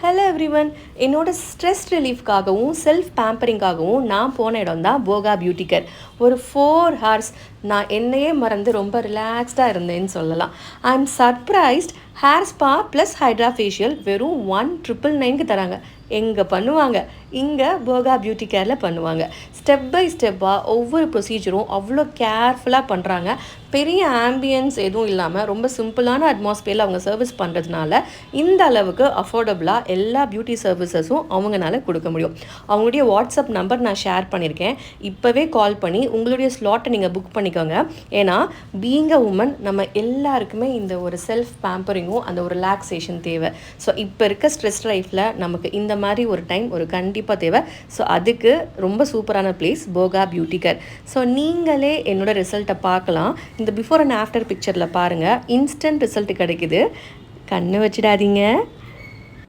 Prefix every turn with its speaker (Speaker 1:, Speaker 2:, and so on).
Speaker 1: Hello everyone. என்னோட stress ரிலீஃப்காகவும் self பேம்பரிங்காகவும் நான் போன இடம் தான் போகா பியூட்டி கேர். ஒரு 4 ஹார்ஸ் நான் என்னையே மறந்து ரொம்ப ரிலாக்ஸ்டாக இருந்தேன்னு சொல்லலாம். I am surprised. Hair spa plus hydra facial வெறும் 1999க்கு தராங்க. எங்கே பண்ணுவாங்க? இங்கே போகா பியூட்டி கேரில் பண்ணுவாங்க. ஸ்டெப் பை ஸ்டெப்பாக ஒவ்வொரு ப்ரொசீஜரும் அவ்வளோ கேர்ஃபுல்லாக பண்ணுறாங்க. பெரிய ஆம்பியன்ஸ் எதுவும் இல்லாமல் ரொம்ப சிம்பிளான அட்மாஸ்பியரில் அவங்க சர்வீஸ் பண்ணுறதுனால இந்த அளவுக்கு அஃபோர்டபுளாக எல்லா பியூட்டி சர்வீசஸும் அவங்களால கொடுக்க முடியும். அவங்களுடைய வாட்ஸ்அப் நம்பர் நான் ஷேர் பண்ணியிருக்கேன். இப்போவே கால் பண்ணி உங்களுடைய ஸ்லாட்டை நீங்கள் புக் பண்ணிக்கோங்க. ஏன்னா பீயிங் அ உமன் நம்ம எல்லாருக்குமே இந்த ஒரு செல்ஃப் பேம்பரிங்கும் அந்த ஒரு ரிலாக்ஸேஷன் தேவை. ஸோ இப்போ இருக்க ஸ்ட்ரெஸ் லைஃப்பில் நமக்கு இந்த மாதிரி ஒரு டைம் ஒரு கண்டிப்பாக தேவை. ஸோ அதுக்கு ரொம்ப சூப்பரான பிளேஸ் போகா பியூட்டி கேர். ஸோ நீங்களே என்னோட ரிசல்ட்டை பார்க்கலாம். இந்த பிஃபோர் அண்ட் ஆஃப்டர் பிக்சரில் பாருங்கள், இன்ஸ்டன்ட் ரிசல்ட் கிடைக்குது. கண்ணு வச்சிடாதீங்க.